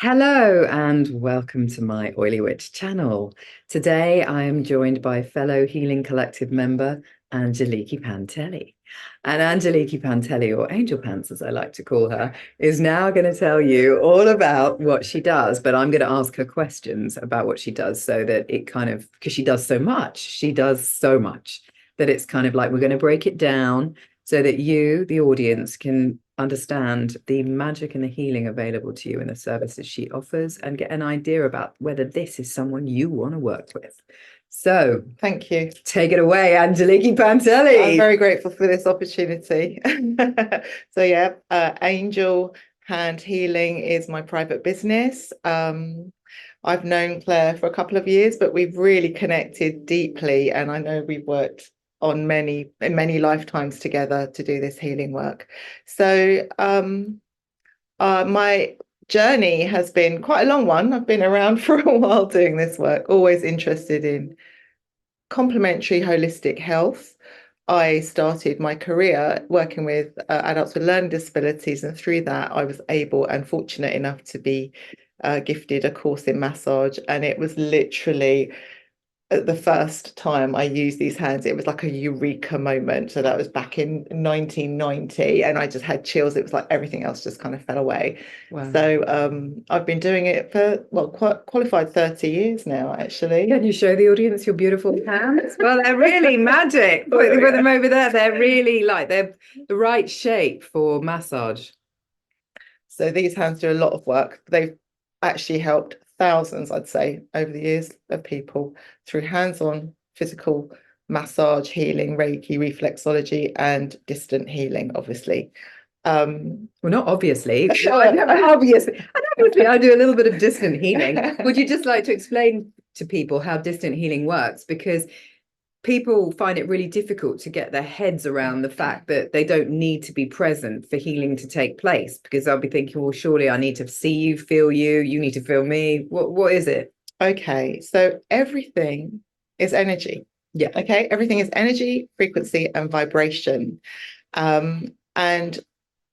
Hello and welcome to my Oily Witch channel. Today I am joined by fellow Healing Collective member Angeliki Pantelli. And Angeliki Pantelli, or Angel Pants as I like to call her, is now going to tell you all about what she does. But I'm going to ask her questions about what she does so that it kind of, because she does so much that it's kind of like we're going to break it down so that you, the audience, can understand the magic and the healing available to you in the services she offers and get an idea about whether this is someone you want to work with. So Thank you. take it away, Angeliki Pantelli. I'm very grateful for this opportunity. Angel Hand Healing is my private business. I've known Claire for a couple of years, but we've really connected deeply, and I know we've worked on many lifetimes together to do this healing work. My journey has been quite a long one. I've been around for a while doing this work, always interested in complementary holistic health. I started my career working with adults with learning disabilities, and through that I was able and fortunate enough to be gifted a course in massage, and it was literally the first time I used these hands, it was like a eureka moment. So that was back in 1990, and I just had chills. It was like everything else just kind of fell away. Wow. So I've been doing it for, well, qualified 30 years now, actually. Can you show the audience your beautiful hands? Well, they're really magic. Put them over there. They're really they're the right shape for massage. So these hands do a lot of work. They've actually helped thousands, I'd say, over the years of people through hands-on physical massage, healing, Reiki, reflexology, and distant healing, obviously. Well, not obviously. Obviously, I do a little bit of distant healing. Would you just like to explain to people how distant healing works? Because people find it really difficult to get their heads around the fact that they don't need to be present for healing to take place, because they'll be thinking, well, surely I need to see you, feel you, you need to feel me. What is it? Okay, so everything is energy. Yeah. Okay, everything is energy, frequency, and vibration. And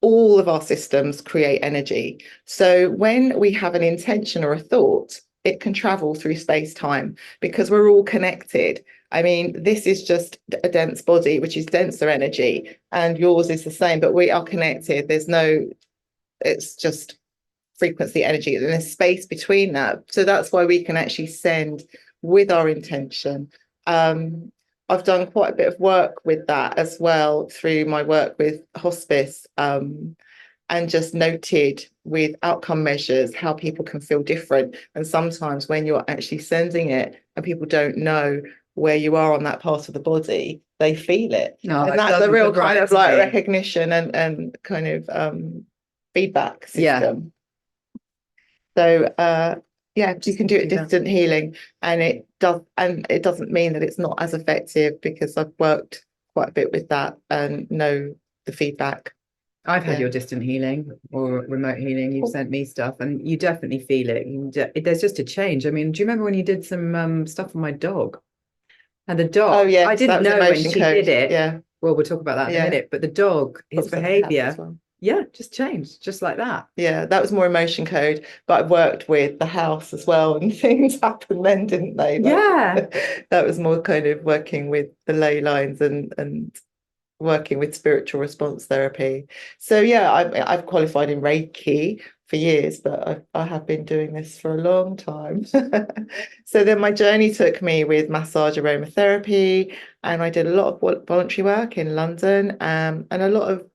all of our systems create energy. So when we have an intention or a thought, it can travel through space-time because we're all connected. I mean, this is just a dense body, which is denser energy, and yours is the same, but we are connected. It's just frequency, energy, and there's space between that. So that's why we can actually send with our intention. I've done quite a bit of work with that as well through my work with hospice, and just noted with outcome measures how people can feel different. And sometimes when you're actually sending it and people don't know where you are on that part of the body, they feel it. No, and that's a real kind of like recognition and kind of feedback system. So you can do it distant healing, and it doesn't mean that it's not as effective, because I've worked quite a bit with that and know the feedback. I've had your distant healing or remote healing. You've sent me stuff, and you definitely feel it. There's just a change. I mean, do you remember when you did some stuff on my dog? And the dog, oh yeah, I didn't know when she did it. Yeah. Well, we'll talk about that in a minute. But the dog, his behavior, just changed, just like that. Yeah, that was more emotion code. But I worked with the house as well, and things happened then, didn't they? That was more kind of working with the ley lines and working with spiritual response therapy. So yeah, I've qualified in Reiki for years, but I have been doing this for a long time. So then my journey took me with massage aromatherapy, and I did a lot of voluntary work in London, and a lot of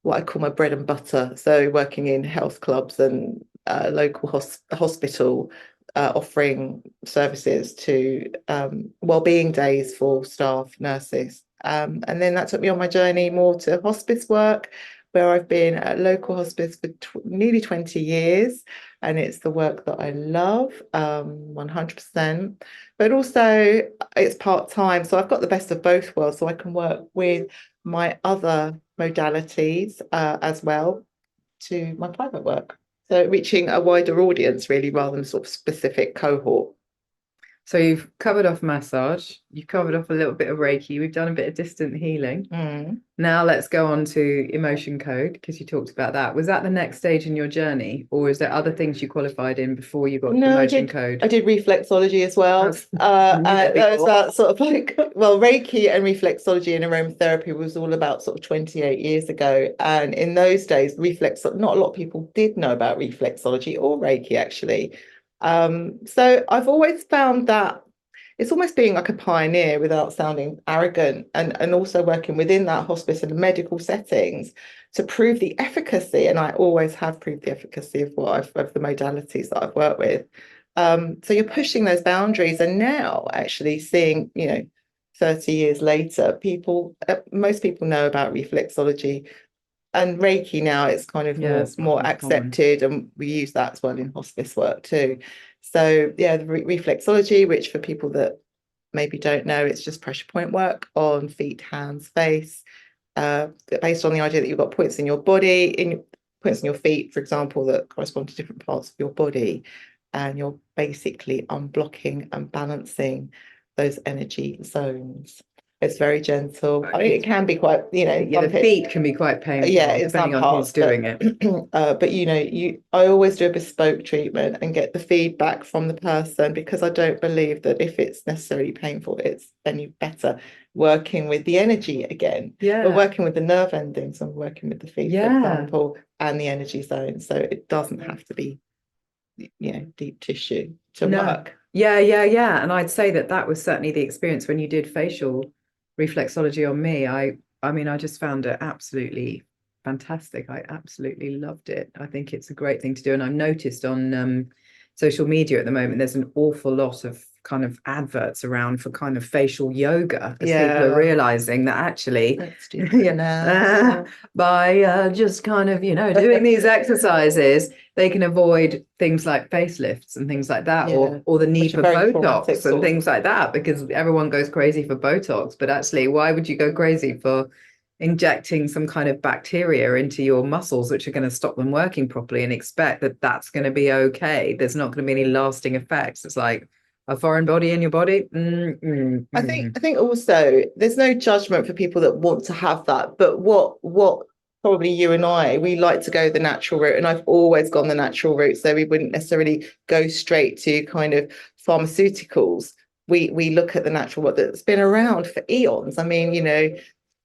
what I call my bread and butter. So working in health clubs and local hospital, offering services to wellbeing days for staff, nurses. And then that took me on my journey more to hospice work, where I've been at local hospice for nearly 20 years. And it's the work that I love, 100%. But also it's part-time. So I've got the best of both worlds. So I can work with my other modalities as well to my private work. So reaching a wider audience, really, rather than sort of specific cohort. So you've covered off massage, you've covered off a little bit of Reiki, we've done a bit of distant healing. Now let's go on to emotion code, because you talked about that. Was that the next stage in your journey, or is there other things you qualified in before you got emotion code? I did reflexology as well. That was about sort of like, well, Reiki and reflexology and aromatherapy was all about sort of 28 years ago. And in those days, not a lot of people did know about reflexology or Reiki, actually. So I've always found that it's almost being like a pioneer without sounding arrogant, and also working within that hospice and medical settings to prove the efficacy. And I always have proved the efficacy of of the modalities that I've worked with. So you're pushing those boundaries, and now actually seeing, 30 years later, most people know about reflexology. And Reiki now, it's kind of more accepted, and we use that as well in hospice work too. So yeah, the reflexology, which for people that maybe don't know, it's just pressure point work on feet, hands, face, based on the idea that you've got points in your body, points in your feet, for example, that correspond to different parts of your body, and you're basically unblocking and balancing those energy zones. It's very gentle. I mean, it can be quite, the feet can be quite painful, depending on who's doing it. But I always do a bespoke treatment and get the feedback from the person, because I don't believe that if it's necessarily painful, it's any better working with the energy again. We're working with the nerve endings and working with the feet, for example, and the energy zone. So it doesn't have to be, deep tissue to work. Yeah. And I'd say that was certainly the experience when you did facial reflexology on me. I mean, I just found it absolutely fantastic. I absolutely loved it. I think it's a great thing to do. And I've noticed on social media at the moment, there's an awful lot of kind of adverts around for kind of facial yoga, as people are realizing that actually by just kind of doing these exercises, they can avoid things like facelifts and things like that, or the need for Botox and things like that, because everyone goes crazy for Botox. But actually, why would you go crazy for injecting some kind of bacteria into your muscles, which are going to stop them working properly, and expect that that's going to be okay? There's not going to be any lasting effects. It's like a foreign body in your body. I think also there's no judgment for people that want to have that, but what probably you and we like to go the natural route, and I've always gone the natural route, so we wouldn't necessarily go straight to kind of pharmaceuticals. We look at the natural work that's been around for eons. I mean,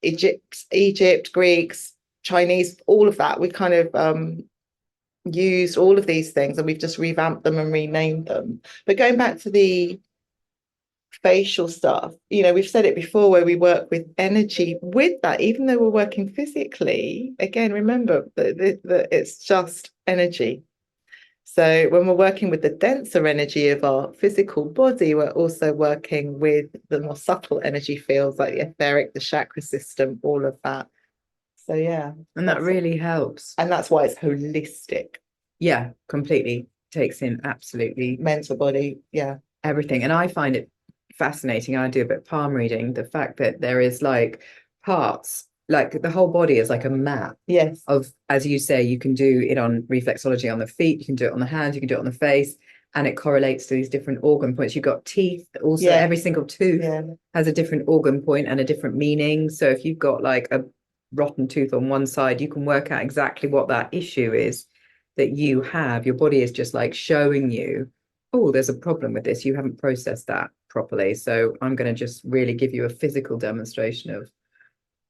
Egypt, Greeks, Chinese, all of that. We kind of used all of these things, and we've just revamped them and renamed them. But going back to the facial stuff, we've said it before, where we work with energy with that, even though we're working physically. Again, remember that it's just energy. So when we're working with the denser energy of our physical body, we're also working with the more subtle energy fields, like the etheric, the chakra system, all of that. So yeah. And that really helps. And that's why it's holistic. Yeah, completely. Takes in absolutely mental, body, everything. And I find it fascinating. I do a bit of palm reading, the fact that there is like parts, like the whole body is like a map of, as you say, you can do it on reflexology on the feet, you can do it on the hands, you can do it on the face, and it correlates to these different organ points. You've got teeth also. Every single tooth has a different organ point and a different meaning. So if you've got like a rotten tooth on one side, you can work out exactly what that issue is that you have. Your body is just like showing you, oh, there's a problem with this, you haven't processed that properly, so I'm going to just really give you a physical demonstration of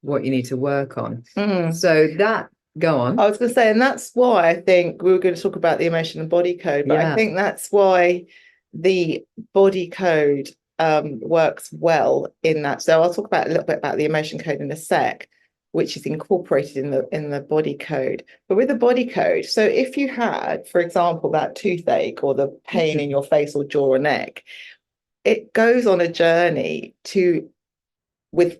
what you need to work on. So that, go on. I was going to say, and that's why I think we were going to talk about the emotion and body code, but I think that's why the body code works well in that. So I'll talk about a little bit about the emotion code in a sec, which is incorporated in the body code. But with the body code, so if you had, for example, that toothache or the pain in your face or jaw or neck, it goes on a journey with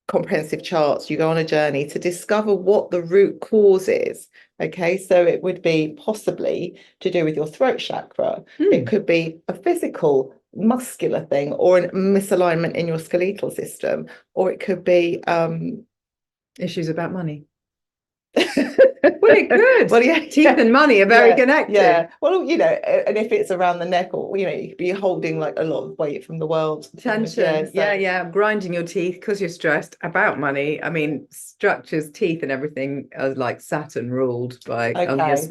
comprehensive charts, you go on a journey to discover what the root cause is. Okay, so it would be possibly to do with your throat chakra. It could be a physical muscular thing, or a misalignment in your skeletal system, or it could be issues about money. Well, it could. Well, yeah, teeth and money are very connected. Yeah. Well, you know, and if it's around the neck, or you know, you could be holding like a lot of weight from the world. Tension. Yeah. Grinding your teeth because you're stressed about money. I mean, structures, teeth, and everything are like Saturn ruled by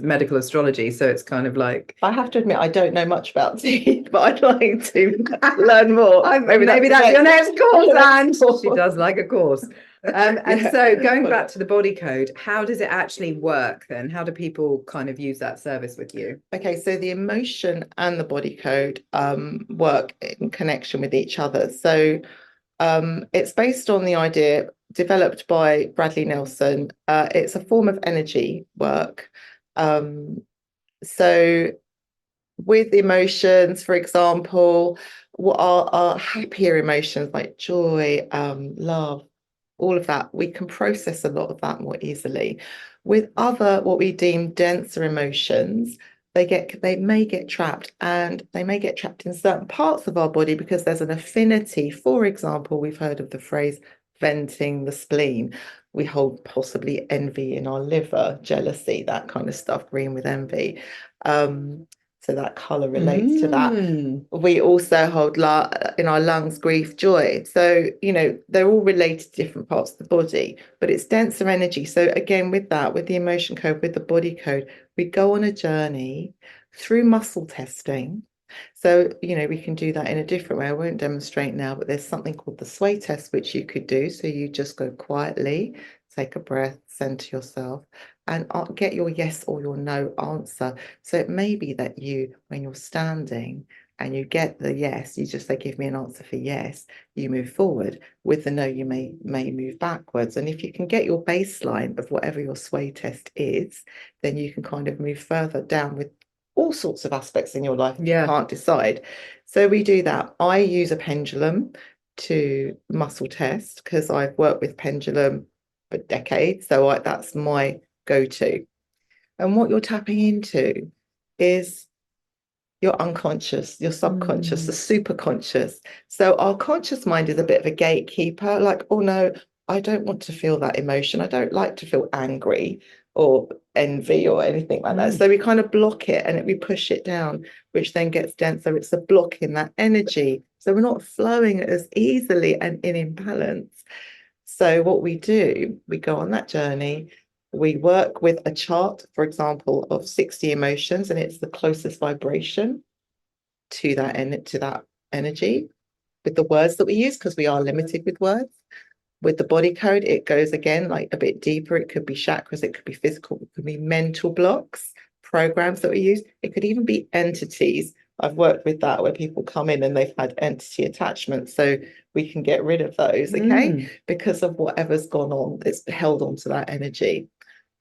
medical astrology. So it's kind of like, I have to admit, I don't know much about teeth, but I'd like to learn more. Maybe that's your next course, and she does like a course. And so going back to the body code, how does it actually work then? How do people kind of use that service with you? Okay, so the emotion and the body code work in connection with each other. So it's based on the idea developed by Bradley Nelson. It's a form of energy work. So with emotions, for example, what are happier emotions like joy, love, all of that, we can process a lot of that more easily. With other, what we deem denser emotions, they may get trapped, and they may get trapped in certain parts of our body because there's an affinity. For example, we've heard of the phrase venting the spleen. We hold possibly envy in our liver, jealousy, that kind of stuff, green with envy. So that color relates to that. We also hold in our lungs grief, joy. So, you know, they're all related to different parts of the body, but it's denser energy. So again, with that, with the emotion code, with the body code, we go on a journey through muscle testing. So, you know, we can do that in a different way. I won't demonstrate now, but there's something called the sway test, which you could do. So you just go quietly, take a breath, center yourself, and get your yes or your no answer. So it may be that you, when you're standing and you get the yes, you just say, give me an answer for yes, you move forward. With the no, you may move backwards. And if you can get your baseline of whatever your sway test is, then you can kind of move further down with all sorts of aspects in your life if you can't decide. So we do that. I use a pendulum to muscle test because I've worked with pendulum for decades. So that's my go-to. And what you're tapping into is your unconscious, your subconscious, the superconscious. So our conscious mind is a bit of a gatekeeper, like, oh no, I don't want to feel that emotion. I don't like to feel angry or envy or anything like that. So we kind of block it and we push it down, which then gets denser. It's a block in that energy. So we're not flowing as easily and in imbalance. So what we do, we go on that journey. We work with a chart, for example, of 60 emotions, and it's the closest vibration to that energy with the words that we use, because we are limited with words. With the body code, it goes again like a bit deeper. It could be chakras, it could be physical, it could be mental blocks, programs that we use. It could even be entities. I've worked with that where people come in and they've had entity attachments. So we can get rid of those, okay? Because of whatever's gone on, it's held onto that energy.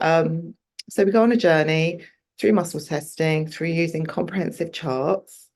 So we go on a journey through muscle testing, through using comprehensive charts.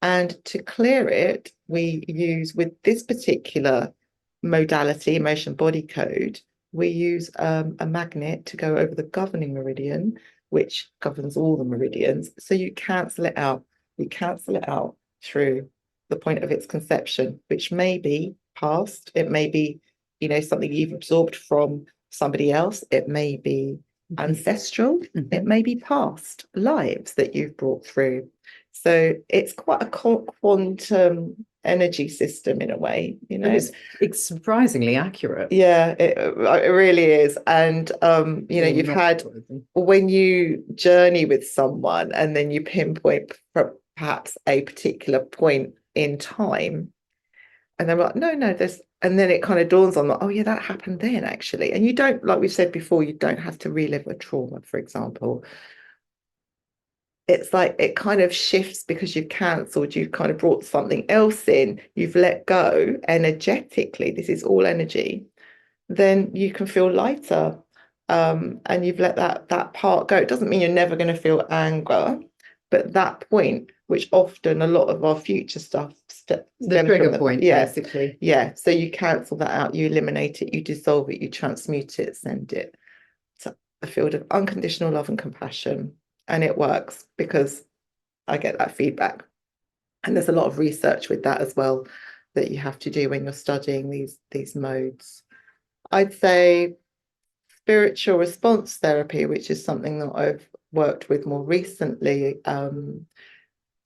And to clear it, we use, with this particular modality, emotion body code, we use a magnet to go over the governing meridian, which governs all the meridians. So you cancel it out. You cancel it out through the point of its conception, which may be past. It may be, you know, something you've absorbed from somebody else. It may be ancestral. It may be past lives that you've brought through. So it's quite a quantum energy system in a way, you know. It's surprisingly accurate. Yeah, it really is. And you know, you've had, when you journey with someone and then you pinpoint perhaps a particular point in time, and they're like, no, there's, and then it kind of dawns on them, oh yeah, that happened then actually. And you don't, like we've said before, you don't have to relive a trauma, for example. It's like it kind of shifts because you've cancelled, you've kind of brought something else in, you've let go energetically, this is all energy, then you can feel lighter, and you've let that part go. It doesn't mean you're never going to feel anger, but that point, which often a lot of our future stuff stems the trigger point, basically. Yeah, so you cancel that out, you eliminate it, you dissolve it, you transmute it, send it to a field of unconditional love and compassion. And it works because I get that feedback. And there's a lot of research with that as well that you have to do when you're studying these modes. I'd say spiritual response therapy, which is something that I've worked with more recently,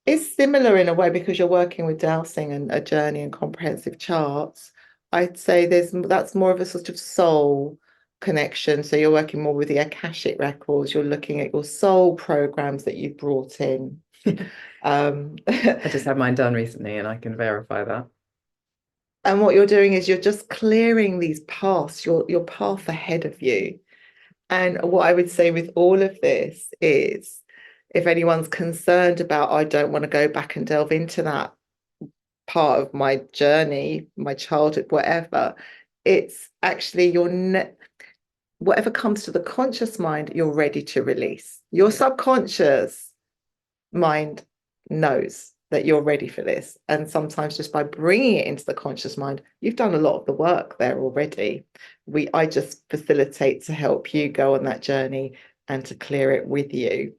is similar in a way because you're working with dowsing and a journey and comprehensive charts. I'd say that's more of a sort of soul connection. So you're working more with the Akashic records. You're looking at your soul programs that you've brought in. I just had mine done recently, and I can verify that. And what you're doing is you're just clearing these paths, your path ahead of you. And what I would say with all of this is, if anyone's concerned about, I don't want to go back and delve into that part of my journey, my childhood, whatever, it's actually whatever comes to the conscious mind, you're ready to release. Your subconscious mind knows that you're ready for this. And sometimes just by bringing it into the conscious mind, you've done a lot of the work there already. I just facilitate to help you go on that journey and to clear it with you.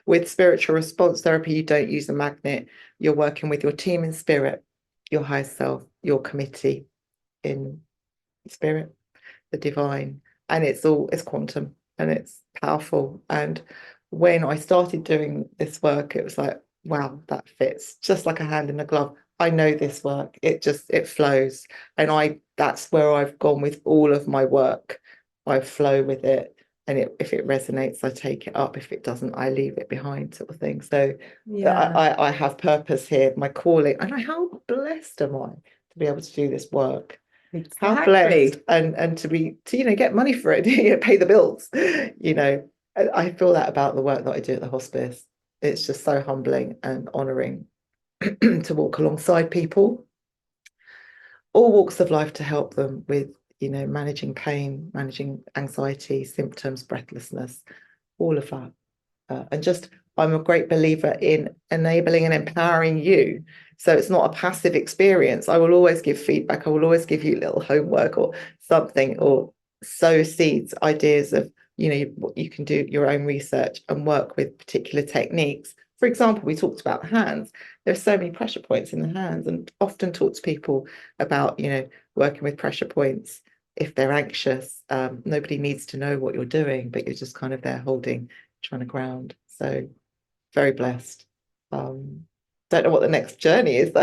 With spiritual response therapy, you don't use a magnet. You're working with your team in spirit, your higher self, your committee in spirit, the divine, and it's quantum and it's powerful. And when I started doing this work, it was like, wow, that fits just like a hand in a glove. I know this work. It flows. And that's where I've gone with all of my work. I flow with it. And if it resonates, I take it up. If it doesn't, I leave it behind, sort of thing. So yeah. I have purpose here, my calling. And how blessed am I to be able to do this work? Exactly. How blessed, and to get money for it, pay the bills. I feel that about the work that I do at the hospice. It's just so humbling and honouring to walk alongside people, all walks of life, to help them with, managing pain, managing anxiety, symptoms, breathlessness, all of that. I'm a great believer in enabling and empowering you. So it's not a passive experience. I will always give feedback. I will always give you little homework or something, or sow seeds, ideas of, you can do your own research and work with particular techniques. For example, we talked about hands. There's so many pressure points in the hands, and often talk to people about, working with pressure points if they're anxious. Nobody needs to know what you're doing, but you're just kind of there holding, trying to ground. So very blessed. Don't know what the next journey is though.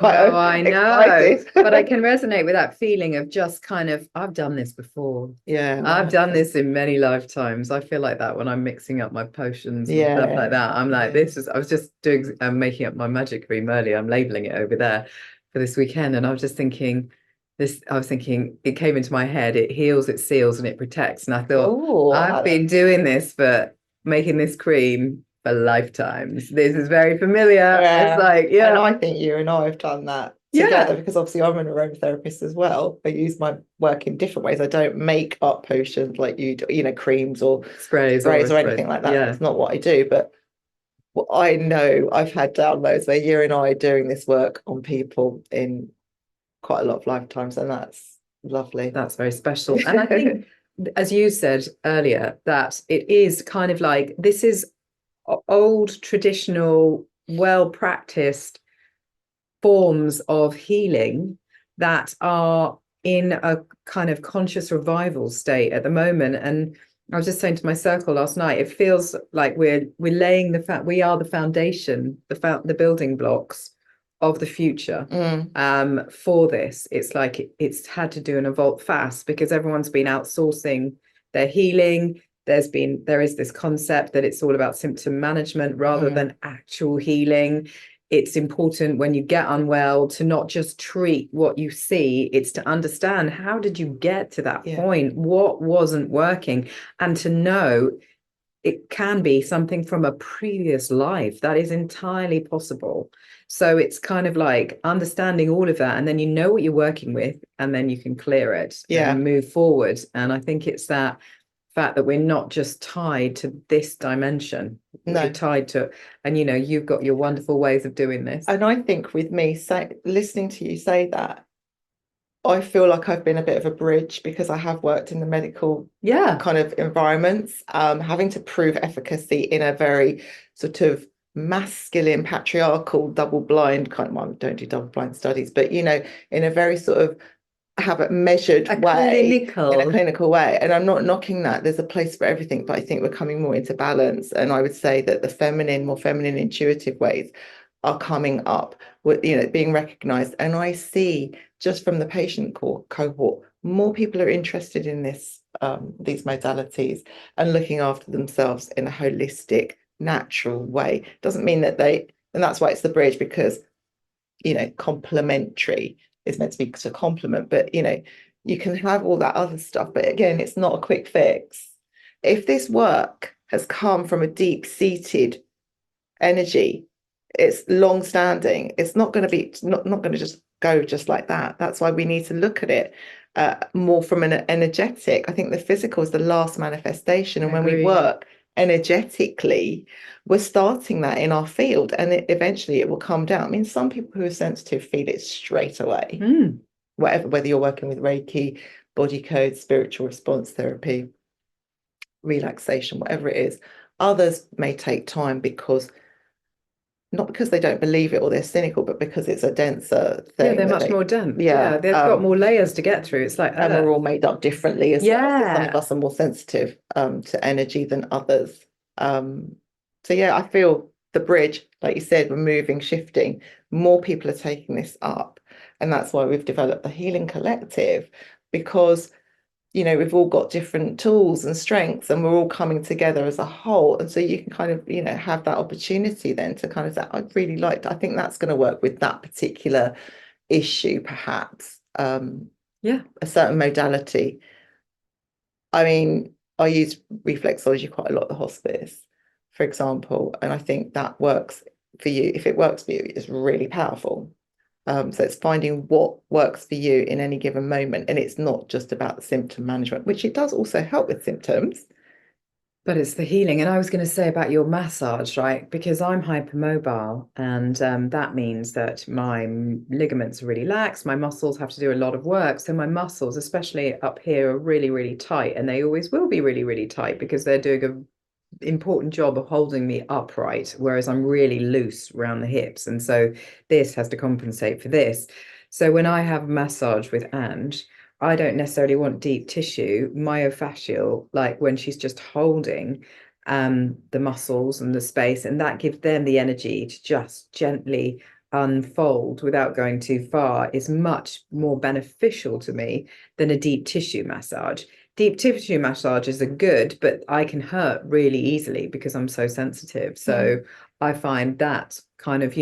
I know, but I can resonate with that feeling of just kind of, I've done this before. Yeah, I've done this in many lifetimes. I feel like that when I'm mixing up my potions and stuff like that. I'm like, I was just doing, making up my magic cream earlier. I'm labeling it over there for this weekend, and I was just thinking, it came into my head, it heals, it seals, and it protects. And I thought, I've been doing this making this cream for lifetimes. This is very familiar. Yeah. It's like, yeah. And I think you and I have done that together, because obviously I'm an aromatherapist as well. I use my work in different ways. I don't make up potions like you do, creams or sprays or anything like that. That's not what I do. But I know I've had downloads where you and I are doing this work on people in quite a lot of lifetimes, and that's lovely. That's very special. And I think, as you said earlier, that it is kind of like, this is old, traditional, well-practiced forms of healing that are in a kind of conscious revival state at the moment. And I was just saying to my circle last night, it feels like we're laying we are the foundation, the building blocks of the future for this. It's like it's had to do an evolve fast, because everyone's been outsourcing their healing. There is this concept that it's all about symptom management rather than actual healing. It's important when you get unwell to not just treat what you see, it's to understand, how did you get to that point? What wasn't working? And to know it can be something from a previous life. That is entirely possible. So it's kind of like understanding all of that, and then you know what you're working with, and then you can clear it and move forward. And I think it's that fact that we're not just tied to this dimension. We're tied to, and you've got your wonderful ways of doing this. And I think with me listening to you say that, I feel like I've been a bit of a bridge, because I have worked in the medical kind of environments, having to prove efficacy in a very sort of masculine, patriarchal, double blind kind of, well, don't do double blind studies, but in a very sort of have a measured way, in a clinical way. And I'm not knocking that. There's a place for everything, but I think we're coming more into balance. And I would say that the more feminine, intuitive ways are coming up with, being recognized. And I see just from the patient cohort, more people are interested in these modalities and looking after themselves in a holistic, natural way. Doesn't mean that and that's why it's the bridge, because complementary is meant to be to complement, but you can have all that other stuff, but again, it's not a quick fix. If this work has come from a deep-seated energy, it's long-standing, it's not going to be not going to just go just like that. That's why we need to look at it more from an energetic. I think the physical is the last manifestation, and when we work energetically, we're starting that in our field, and eventually it will come down. I mean, some people who are sensitive feel it straight away. Whether you're working with Reiki, body code, spiritual response therapy, relaxation, whatever it is. Others may take time not because they don't believe it or they're cynical, but because it's a denser thing. Yeah, they're much more dense. Yeah, they've got more layers to get through. It's like, and we're all made up differently as well. Some of us are more sensitive to energy than others. So yeah, I feel the bridge, like you said, we're moving, shifting. More people are taking this up, and that's why we've developed the Healing Collective, because we've all got different tools and strengths, and we're all coming together as a whole. And so you can kind of, have that opportunity then to kind of say, I think that's going to work with that particular issue, perhaps. A certain modality. I mean, I use reflexology quite a lot at the hospice, for example, and I think that works for you. If it works for you, it's really powerful. So it's finding what works for you in any given moment. And it's not just about the symptom management, which it does also help with symptoms. But it's the healing. And I was going to say about your massage, right? Because I'm hypermobile, and that means that my ligaments are really lax. My muscles have to do a lot of work. So my muscles, especially up here, are really, really tight. And they always will be really, really tight because they're doing an important job of holding me upright, whereas I'm really loose around the hips. And so this has to compensate for this. So when I have a massage with Ange, I don't necessarily want deep tissue, myofascial, like when she's just holding the muscles and the space, and that gives them the energy to just gently unfold without going too far, is much more beneficial to me than a deep tissue massage. Deep tissue massages are good, but I can hurt really easily because I'm so sensitive. So I find that kind of,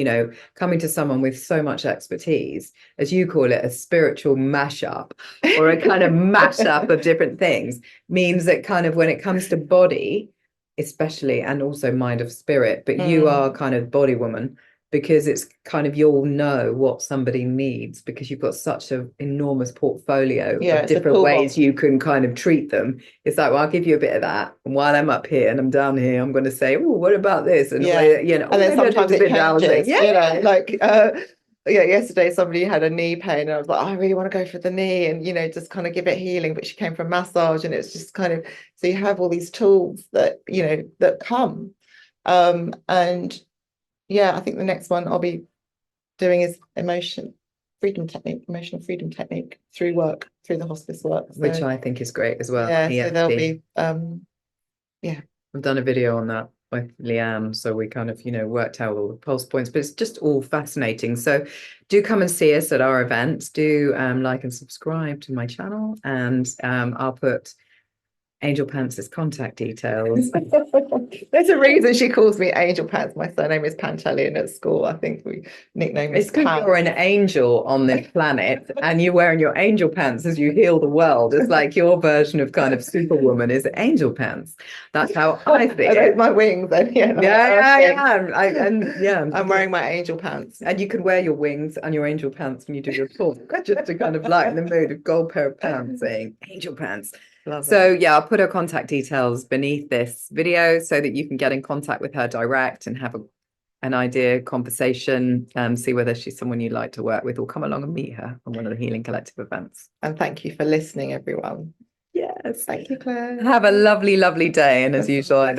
coming to someone with so much expertise, as you call it, a spiritual mashup or a kind of mashup of different things, means that kind of when it comes to body, especially, and also mind of spirit, but you are kind of body woman, because it's kind of, you'll know what somebody needs because you've got such an enormous portfolio of different ways you can kind of treat them. It's like, well, I'll give you a bit of that, and while I'm up here and I'm down here, I'm going to say, oh, what about this? And and then sometimes it changes. Yesterday somebody had a knee pain, and I was like, I really want to go for the knee, and just kind of give it healing. But she came from massage, and it's just kind of, so you have all these tools that that come, and I think the next one I'll be doing is emotional freedom technique through the hospice work. So, which I think is great as well. So there'll be I've done a video on that with Leanne, so we kind of worked out all the pulse points, but it's just all fascinating. So do come and see us at our events. Do like and subscribe to my channel, and I'll put Angel Pants' contact details. There's a reason she calls me Angel Pants. My surname is Pantelian at school. I think we nickname it's because you're an angel on this planet, and you're wearing your angel pants as you heal the world. It's like your version of kind of Superwoman is Angel Pants. That's how I see it. My wings, then I'm wearing my angel pants, and you can wear your wings and your angel pants when you do your talk, just to kind of lighten the mood. A gold pair of pants saying Angel Pants. So I'll put her contact details beneath this video so that you can get in contact with her direct and have an idea, conversation, see whether she's someone you'd like to work with, or come along and meet her on one of the Healing Collective events. And thank you for listening, everyone. Yes. Thank you, Claire. Have a lovely, lovely day. And as usual, I